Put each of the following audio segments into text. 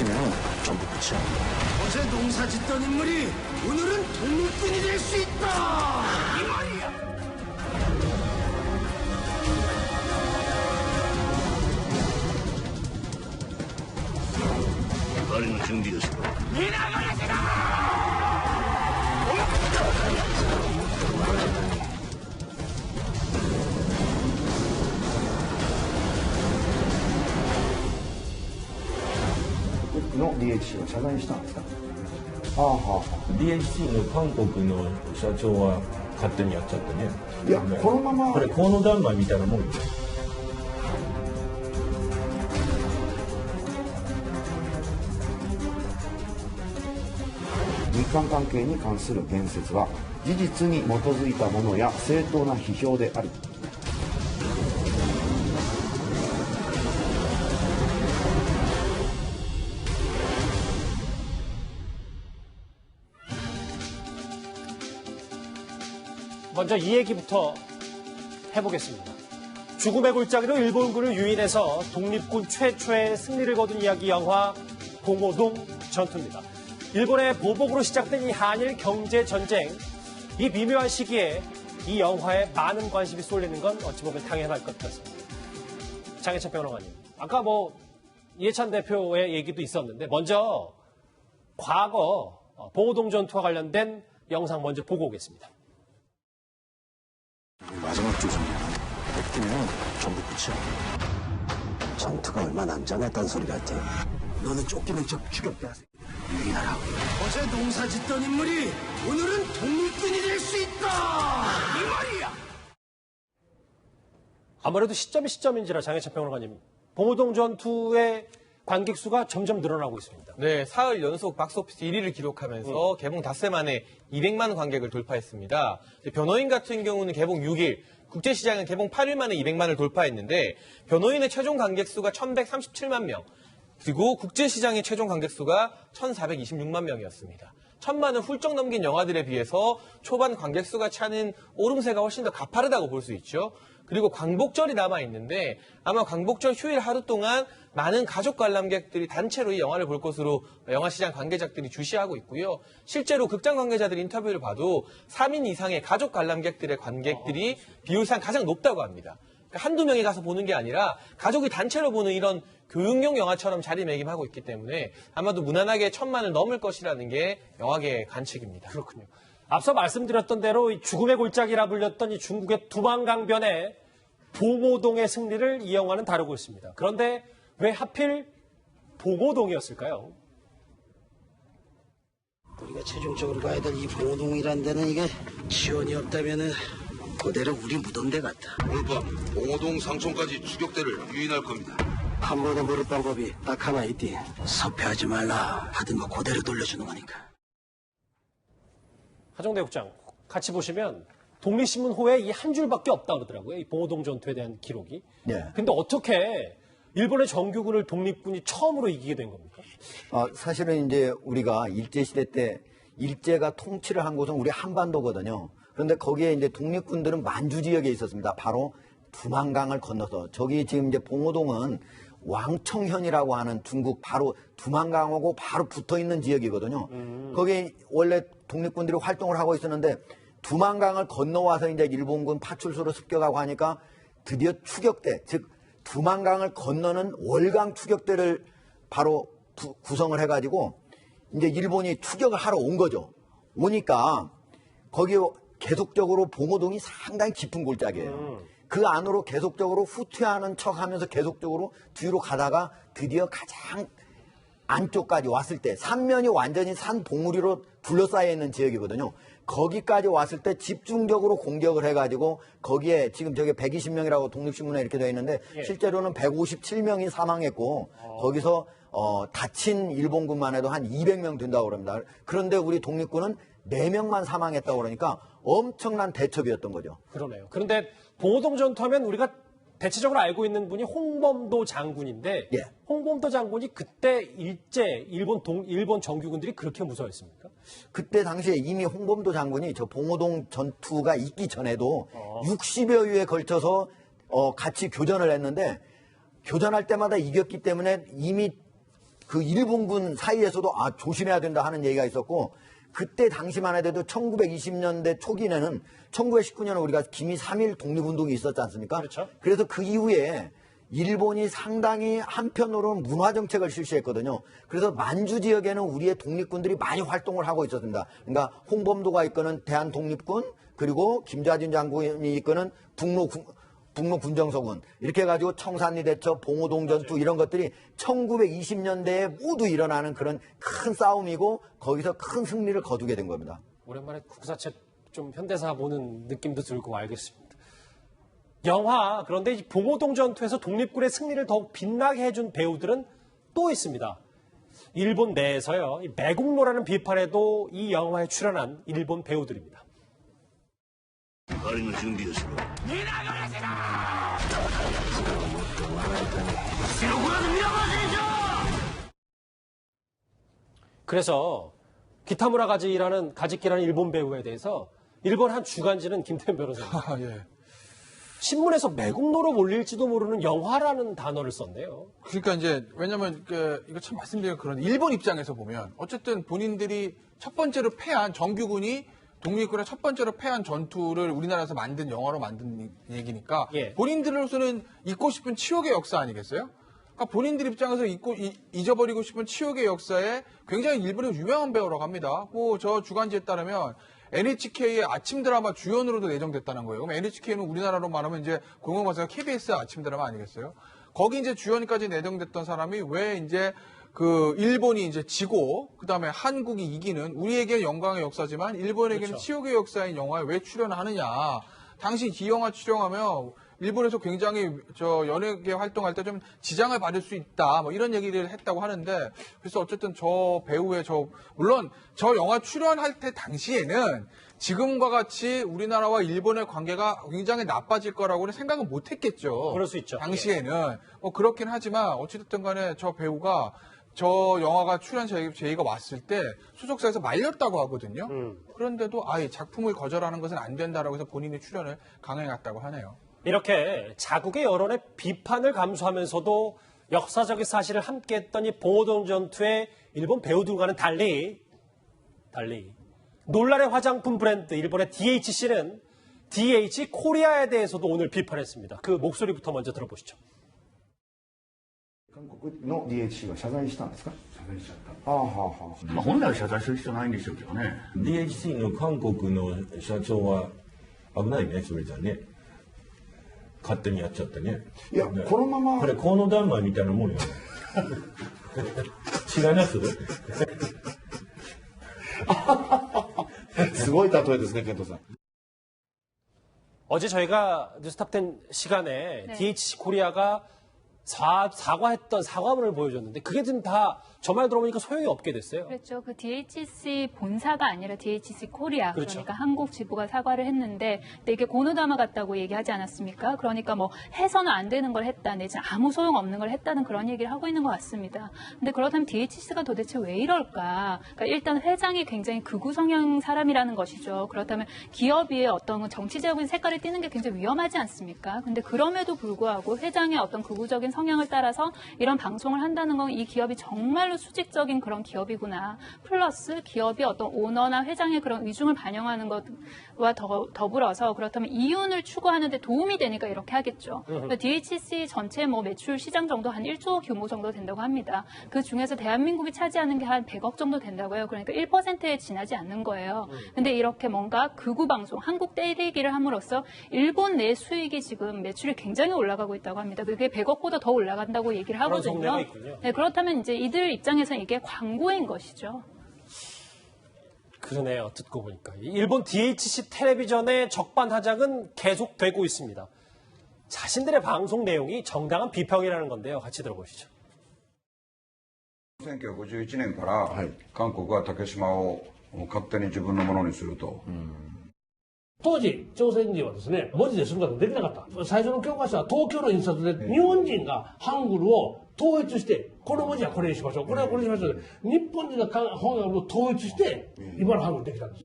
뱉으면 전부 끝이야. 어제 농사 짓던 인물이 오늘은 독립군이 될 수 있다! 이 말이야! 말은 준비됐어.の DHC を謝罪したんですか。DHC の韓国の社長は勝手にやっちゃってね。いや、このままこれ河野談話みたいなもんです。日韓関係に関する言説は事実に基づいたものや正当な批評であり、먼저 이 얘기부터 해보겠습니다. 죽음의 골짜기로 일본군을 유인해서 독립군 최초의 승리를 거둔 이야기 영화 봉오동 전투입니다. 일본의 보복으로 시작된 이 한일 경제전쟁, 이 미묘한 시기에 이 영화에 많은 관심이 쏠리는 건 어찌 보면 당연할 것 같습니다. 장혜찬 평론가님, 아까 이해찬 대표의 얘기도 있었는데 먼저 과거 봉오동 전투와 관련된 영상 먼저 보고 오겠습니다. 마지막 조정이야. 뱉으면 전부 끝이야. 전투가 얼마 남지 않았다는 소리 같아. 너는 쫓기는 척 추격대 하세요. 유인하라. 어제 농사 짓던 인물이 오늘은 독립군이 될 수 있다! 이 말이야! 아무래도 시점이 시점인지라 장혜찬 평론가님, 봉오동 전투의 관객 수가 점점 늘어나고 있습니다. 네, 사흘 연속 박스오피스 1위를 기록하면서 개봉 닷새 만에 200만 관객을 돌파했습니다. 변호인 같은 경우는 개봉 6일, 국제시장은 개봉 8일 만에 200만을 돌파했는데 변호인의 최종 관객 수가 1137만 명, 그리고 국제시장의 최종 관객 수가 1426만 명이었습니다. 1000만을 훌쩍 넘긴 영화들에 비해서 초반 관객 수가 차는 오름세가 훨씬 더 가파르다고 볼 수 있죠. 그리고 광복절이 남아있는데 아마 광복절 휴일 하루 동안 많은 가족 관람객들이 단체로 이 영화를 볼 것으로 영화시장 관계자들이 주시하고 있고요. 실제로 극장 관계자들 인터뷰를 봐도 3인 이상의 가족 관람객들의 관객들이 비율상 가장 높다고 합니다. 그러니까 한두 명이 가서 보는 게 아니라 가족이 단체로 보는 이런 교육용 영화처럼 자리매김하고 있기 때문에 아마도 무난하게 1000만을 넘을 것이라는 게 영화계의 관측입니다. 그렇군요. 앞서 말씀드렸던 대로 이 죽음의 골짜기라 불렸던 이 중국의 두만강변의 봉오동의 승리를 이 영화는 다루고 있습니다. 그런데 왜 하필 봉오동이었을까요? 우리가 최종적으로 가야 될 이 봉오동이라는 데는 이게 지원이 없다면은 그대로 우리 무덤대 같아. 오늘 밤 봉오동 상촌까지 추격대를 유인할 겁니다. 한 번에 모를 방법이 딱 하나 있디. 섭외하지 말라. 하든 거 그대로 돌려주는 거니까. 하정대 국장, 같이 보시면 독립신문 호에 이 한 줄밖에 없다 그러더라고요. 이 봉오동 전투에 대한 기록이. 네. 근데 어떻게 일본의 정규군을 독립군이 처음으로 이기게 된 겁니까? 사실은 이제 우리가 일제시대 때 일제가 통치를 한 곳은 우리 한반도거든요. 그런데 거기에 이제 독립군들은 만주 지역에 있었습니다. 바로 두만강을 건너서. 저기 지금 이제 봉오동은 왕청현이라고 하는 중국 바로 두만강하고 바로 붙어 있는 지역이거든요. 거기에 원래 독립군들이 활동을 하고 있었는데 두만강을 건너와서 이제 일본군 파출소로 습격하고 하니까 드디어 추격대, 즉 두만강을 건너는 월강 추격대를 바로 구성을 해가지고 이제 일본이 추격을 하러 온 거죠. 오니까 거기 계속적으로 봉오동이 상당히 깊은 골짜기예요. 그 안으로 계속적으로 후퇴하는 척하면서 계속적으로 뒤로 가다가 드디어 가장 안쪽까지 왔을 때 삼면이 완전히 산 봉우리로 둘러싸여 있는 지역이거든요. 거기까지 왔을 때 집중적으로 공격을 해가지고 거기에 지금 저게 120명이라고 독립신문에 이렇게 되어 있는데 실제로는 157명이 사망했고 거기서 다친 일본군만 해도 한 200명 된다고 그럽니다. 그런데 우리 독립군은 4명만 사망했다고 그러니까 엄청난 대첩이었던 거죠. 그러네요. 그런데 봉오동 전투하면 우리가 대체적으로 알고 있는 분이 홍범도 장군인데 예. 홍범도 장군이 그때 일본 정규군들이 그렇게 무서워했습니까? 그때 당시에 이미 홍범도 장군이 저 봉오동 전투가 있기 전에도 60여 회에 걸쳐서 같이 교전을 했는데 교전할 때마다 이겼기 때문에 이미 그 일본군 사이에서도 조심해야 된다 하는 얘기가 있었고 그때 당시만 해도 1920년대 초기에는 1919년에 우리가 김이 3.1 독립운동이 있었지 않습니까? 그렇죠. 그래서 그 이후에 일본이 상당히 한편으로는 문화정책을 실시했거든요. 그래서 만주 지역에는 우리의 독립군들이 많이 활동을 하고 있었습니다. 그러니까 홍범도가 이끄는 대한독립군 그리고 김좌진 장군이 이끄는 북로군정서군 이렇게 해가지고 청산리 대첩, 봉오동 전투 이런 것들이 1920년대에 모두 일어나는 그런 큰 싸움이고 거기서 큰 승리를 거두게 된 겁니다. 오랜만에 국사책 좀 현대사 보는 느낌도 들고 알겠습니다. 영화 그런데 이 봉오동 전투에서 독립군의 승리를 더욱 빛나게 해준 배우들은 또 있습니다. 일본 내에서요. 이 매국노라는 비판에도 이 영화에 출연한 일본 배우들입니다. 狩りの準備をしろ。 그래서 기타무라 가지키라는 일본 배우에 대해서 일본 한 주간지는 김태현 변호사님. 예. 신문에서 매국노로 몰릴지도 모르는 영화라는 단어를 썼네요. 그러니까 이제 왜냐면 이거 참 말씀드리면 그런 일본 입장에서 보면 어쨌든 본인들이 첫 번째로 패한 정규군이 독립군의 첫 번째로 패한 전투를 우리나라에서 만든 영화로 만든 얘기니까 예. 본인들로서는 잊고 싶은 치욕의 역사 아니겠어요? 그러니까 본인들 입장에서 잊어버리고 싶은 치욕의 역사에 굉장히 일본의 유명한 배우라고 합니다. 뭐 저 주간지에 따르면 NHK의 아침 드라마 주연으로도 내정됐다는 거예요. 그럼 NHK는 우리나라로 말하면 이제 공영방송 KBS 아침 드라마 아니겠어요? 거기 이제 주연까지 내정됐던 사람이 왜 이제 그 일본이 이제 지고 그다음에 한국이 이기는 우리에게 영광의 역사지만 일본에게는 그렇죠. 치욕의 역사인 영화에 왜 출연하느냐. 당시 이 영화 출연하면 일본에서 굉장히 연예계 활동할 때 좀 지장을 받을 수 있다. 뭐 이런 얘기를 했다고 하는데 그래서 어쨌든 저 배우의 물론 저 영화 출연할 때 당시에는 지금과 같이 우리나라와 일본의 관계가 굉장히 나빠질 거라고는 생각은 못 했겠죠. 그럴 수 있죠. 당시에는. 뭐 그렇긴 하지만 어찌됐든 간에 저 배우가 저 영화가 출연 제의가 왔을 때 소속사에서 말렸다고 하거든요. 그런데도 아예 작품을 거절하는 것은 안 된다라고 해서 본인이 출연을 강행했다고 하네요. 이렇게 자국의 여론의 비판을 감수하면서도 역사적인 사실을 함께했던 이 봉오동 전투의 일본 배우들과는 달리 논란의 화장품 브랜드 일본의 DHC는 DH 코리아에 대해서도 오늘 비판했습니다. 그 목소리부터 먼저 들어보시죠. 韓国の DHC は謝罪したんですか？謝罪しちゃった。まあ、本来は謝罪する必要ないんでしょうけどね。 DHC の韓国の社長は危ないね、それじゃね。勝手にやっちゃってね。いや、このままこれ河野ダンマイみたいなもんよ。違いますすごい例えですね、ケントさん。 어제 저희가 뉴스탑10 시간에 DHC 코리아가 사과했던 사과문을 보여줬는데 그게 지금 다 저 말 들어보니까 소용이 없게 됐어요. 그렇죠. 그 DHC 본사가 아니라 DHC 코리아 그렇죠. 그러니까 한국 지부가 사과를 했는데 근데 이게 고노다마 같다고 얘기하지 않았습니까? 그러니까 뭐 해서는 안 되는 걸 했다, 내지 아무 소용 없는 걸 했다는 그런 얘기를 하고 있는 것 같습니다. 근데 그렇다면 DHC가 도대체 왜 이럴까? 그러니까 일단 회장이 굉장히 극우 성향 사람이라는 것이죠. 그렇다면 기업이 어떤 정치적인 색깔을 띠는 게 굉장히 위험하지 않습니까? 근데 그럼에도 불구하고 회장의 어떤 극우적인 성향을 따라서 이런 방송을 한다는 건 이 기업이 정말로 수직적인 그런 기업이구나. 플러스 기업이 어떤 오너나 회장의 그런 위중을 반영하는 것과 더불어서 그렇다면 이윤을 추구하는 데 도움이 되니까 이렇게 하겠죠. 그러니까 DHC 전체 뭐 매출 시장 정도 한 1조 규모 정도 된다고 합니다. 그 중에서 대한민국이 차지하는 게 한 100억 정도 된다고요. 그러니까 1%에 지나지 않는 거예요. 근데 이렇게 뭔가 극우 방송, 한국 때리기를 함으로써 일본 내 수익이 지금 매출이 굉장히 올라가고 있다고 합니다. 그게 100억보다 더 올라간다고 얘기를 하거든요. 네, 그렇다면 이제 이들 입장에서는 이게 광고인 것이죠. 그러네요. 듣고 보니까. 일본 DHC 텔레비전의 적반하장은 계속되고 있습니다. 자신들의 방송 내용이 정당한 비평이라는 건데요. 같이 들어보시죠. 1951年から韓国は竹島を勝手に自分のものにすると。当時、朝鮮人はですね、文字ですることができなかった。最初の教科書は東京の印刷で、日本人がハングルを統一して、この文字はこれにしましょう、これはこれにしましょう。日本人が本を統一して、今のハングルできたんです。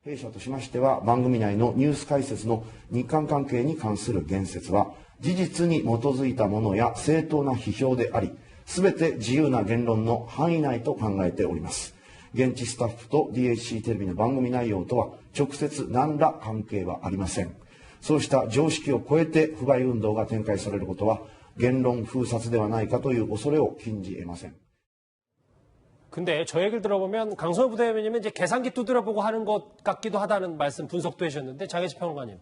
弊社としましては、番組内のニュース解説の日韓関係に関する言説は、事実に基づいたものや正当な批評であり、すべて自由な言論の範囲内と考えております。現地スタッフと DHC テレビの番組内容とは直接何ら関係はありません。そうした常識を超えて不買運動が展開されることは言論封殺ではないかという恐れを禁じ得ません。 근데 저 얘기를 들어보면 강성호 부대변인은 이제 계산기 두드려보고 하는 것 같기도 하다는 말씀 분석도 해주셨는데 장혜지 평론가님.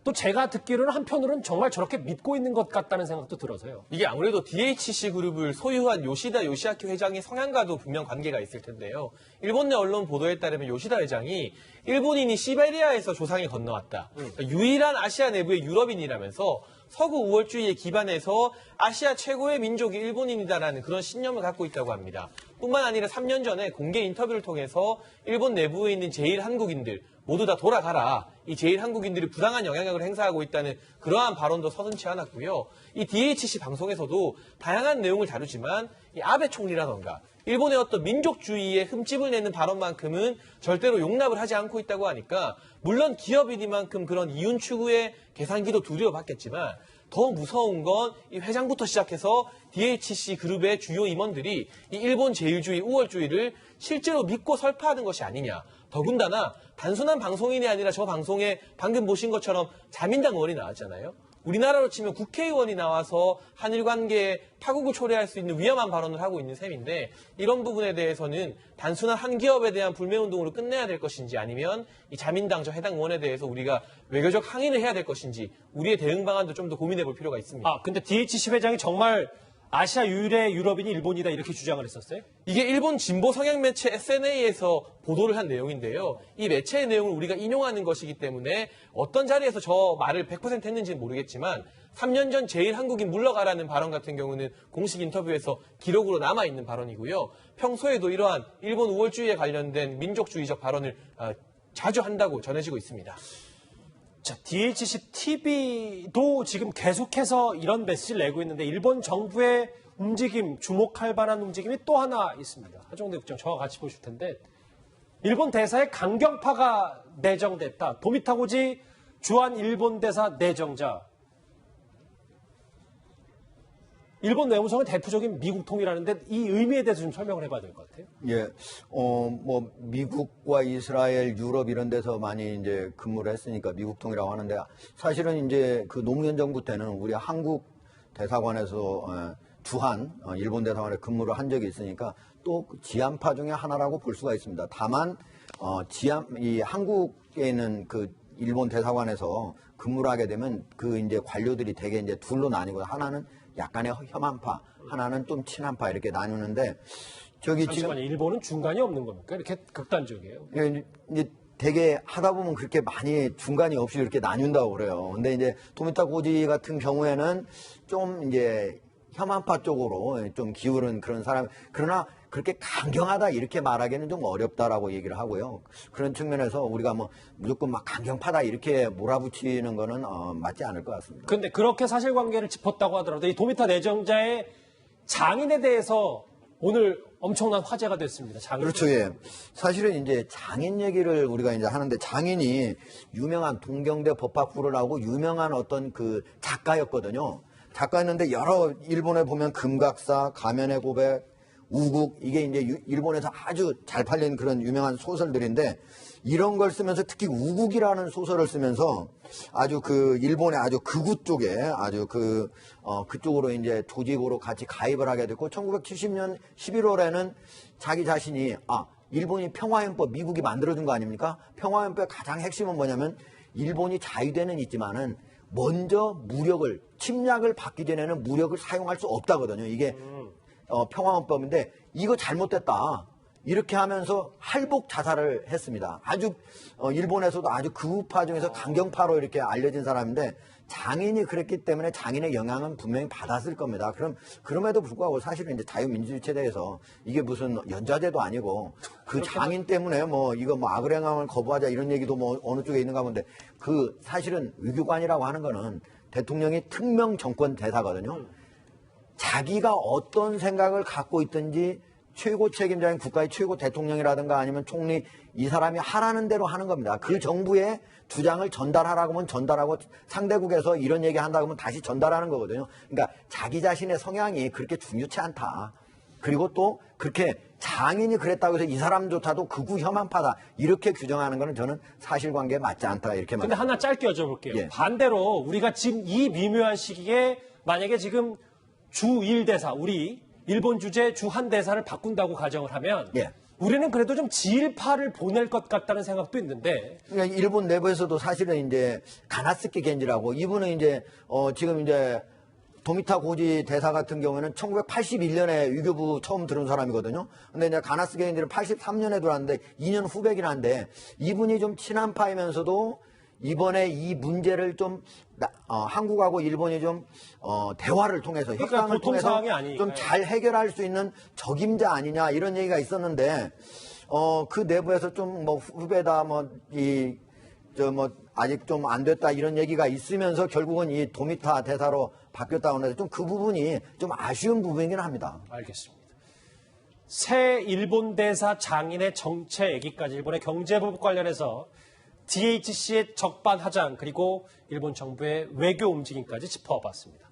또 제가 듣기로는 한편으로는 정말 저렇게 믿고 있는 것 같다는 생각도 들어서요. 이게 아무래도 DHC 그룹을 소유한 요시다 요시아키 회장의 성향과도 분명 관계가 있을 텐데요. 일본 내 언론 보도에 따르면 요시다 회장이 일본인이 시베리아에서 조상이 건너왔다. 그러니까 유일한 아시아 내부의 유럽인이라면서 서구 우월주의에 기반해서 아시아 최고의 민족이 일본인이다라는 그런 신념을 갖고 있다고 합니다. 뿐만 아니라 3년 전에 공개 인터뷰를 통해서 일본 내부에 있는 제1한국인들 모두 다 돌아가라. 이 제1한국인들이 부당한 영향력을 행사하고 있다는 그러한 발언도 서슴지 않았고요. 이 DHC 방송에서도 다양한 내용을 다루지만 이 아베 총리라던가 일본의 어떤 민족주의에 흠집을 내는 발언만큼은 절대로 용납을 하지 않고 있다고 하니까 물론 기업이니만큼 그런 이윤 추구의 계산기도 두려워받겠지만 더 무서운 건 이 회장부터 시작해서 DHC 그룹의 주요 임원들이 이 일본 제일주의, 우월주의를 실제로 믿고 설파하는 것이 아니냐. 더군다나 단순한 방송인이 아니라 저 방송에 방금 보신 것처럼 자민당 의원이 나왔잖아요. 우리나라로 치면 국회의원이 나와서 한일 관계에 파국을 초래할 수 있는 위험한 발언을 하고 있는 셈인데 이런 부분에 대해서는 단순한 한 기업에 대한 불매운동으로 끝내야 될 것인지 아니면 이 자민당 저 해당 의원에 대해서 우리가 외교적 항의를 해야 될 것인지 우리의 대응 방안도 좀 더 고민해 볼 필요가 있습니다. 근데 DHC 회장이 정말 아시아 유일의 유럽인이 일본이다 이렇게 주장을 했었어요? 이게 일본 진보 성향 매체 SNA에서 보도를 한 내용인데요. 이 매체의 내용을 우리가 인용하는 것이기 때문에 어떤 자리에서 저 말을 100% 했는지는 모르겠지만 3년 전 제1한국인 물러가라는 발언 같은 경우는 공식 인터뷰에서 기록으로 남아있는 발언이고요. 평소에도 이러한 일본 우월주의에 관련된 민족주의적 발언을 자주 한다고 전해지고 있습니다. 자, DHC TV도 지금 계속해서 이런 메시지를 내고 있는데 일본 정부의 움직임, 주목할 만한 움직임이 또 하나 있습니다. 하정대 국장 저와 같이 보실 텐데 일본 대사에 강경파가 내정됐다. 도미타고지 주한 일본 대사 내정자. 일본 외무성은 대표적인 미국통이라는데 이 의미에 대해서 좀 설명을 해봐야 될 것 같아요. 예, 뭐 미국과 이스라엘, 유럽 이런 데서 많이 이제 근무를 했으니까 미국통이라고 하는데 사실은 이제 그 노무현 정부 때는 우리 한국 대사관에서 주한 일본 대사관에 근무를 한 적이 있으니까 또 지한파 중에 하나라고 볼 수가 있습니다. 다만 이 한국에 있는 그 일본 대사관에서 근무를 하게 되면 그 이제 관료들이 대개 이제 둘로 나뉘고 하나는 약간의 혐한파, 하나는 좀 친한파 이렇게 나누는데 저기 잠시만요. 지금 일본은 중간이 없는 겁니까? 이렇게 극단적이에요. 이제 되게 하다 보면 그렇게 많이 중간이 없이 이렇게 나뉜다고 그래요. 근데 이제 도미타고지 같은 경우에는 좀 이제 혐한파 쪽으로 좀 기울은 그런 사람, 그러나 그렇게 강경하다 이렇게 말하기는 좀 어렵다라고 얘기를 하고요. 그런 측면에서 우리가 뭐 무조건 막 강경파다 이렇게 몰아붙이는 거는 맞지 않을 것 같습니다. 그런데 그렇게 사실관계를 짚었다고 하더라도 이 도미타 내정자의 장인에 대해서 오늘 엄청난 화제가 됐습니다. 장인. 그렇죠, 예. 사실은 이제 장인 얘기를 우리가 이제 하는데 장인이 유명한 동경대 법학부를 나오고 유명한 어떤 그 작가였거든요. 작가였는데 여러 일본에 보면 금각사, 가면의 고백, 우국 이게 이제 일본에서 아주 잘 팔린 그런 유명한 소설들인데 이런 걸 쓰면서 특히 우국이라는 소설을 쓰면서 아주 그 일본의 아주 극우 쪽에 아주 그쪽으로 이제 조직으로 같이 가입을 하게 됐고 1970년 11월에는 자기 자신이 일본이 평화헌법 미국이 만들어준 거 아닙니까? 평화헌법의 가장 핵심은 뭐냐면 일본이 자유대는 있지만은 먼저 무력을 침략을 받기 전에는 무력을 사용할 수 없다거든요. 이게 평화헌법인데 이거 잘못됐다. 이렇게 하면서 할복 자살을 했습니다. 아주 일본에서도 아주 극우파 중에서 강경파로 이렇게 알려진 사람인데 장인이 그랬기 때문에 장인의 영향은 분명히 받았을 겁니다. 그럼에도 불구하고 사실은 이제 자유민주주의 체제에서 이게 무슨 연좌제도 아니고 그 장인 때문에 뭐 이거 뭐 아그랭함을 거부하자 이런 얘기도 뭐 어느 쪽에 있는가 본데 그 사실은 외교관이라고 하는 거는 대통령이 특명 정권 대사거든요. 자기가 어떤 생각을 갖고 있든지 최고 책임자인 국가의 최고 대통령이라든가 아니면 총리 이 사람이 하라는 대로 하는 겁니다. 그 정부의 주장을 전달하라고 하면 전달하고 상대국에서 이런 얘기 한다고 하면 다시 전달하는 거거든요. 그러니까 자기 자신의 성향이 그렇게 중요치 않다. 그리고 또 그렇게 장인이 그랬다고 해서 이 사람조차도 극우 혐한파다. 이렇게 규정하는 거는 저는 사실관계에 맞지 않다. 이렇게 근데 말합니다. 하나 짧게 여쭤볼게요. 예. 반대로 우리가 지금 이 미묘한 시기에 만약에 지금 주 1대사, 우리 일본 주재 주 한 대사를 바꾼다고 가정을 하면 예. 우리는 그래도 좀 지일파를 보낼 것 같다는 생각도 있는데 그러니까 일본 내부에서도 사실은 이제 가나스키 겐지라고 이분은 이제 지금 이제 도미타 고지 대사 같은 경우에는 1981년에 위교부 처음 들은 사람이거든요. 근데 이제 가나스키 겐지는 83년에 들어왔는데 2년 후배긴 한데 이분이 좀 친한파이면서도 이번에 이 문제를 좀 한국하고 일본이 좀 대화를 통해서 그러니까 협상을 보통 통해서 상황이 아니니까요. 좀 잘 해결할 수 있는 적임자 아니냐 이런 얘기가 있었는데 그 내부에서 좀 뭐 후배다 아직 좀 안 됐다 이런 얘기가 있으면서 결국은 이 도미타 대사로 바뀌었다고 하는데 좀 그 부분이 좀 아쉬운 부분이긴 합니다. 알겠습니다. 새 일본 대사 장인의 정체 얘기까지 일본의 경제부 관련해서 DHC의 적반하장 그리고 일본 정부의 외교 움직임까지 짚어봤습니다.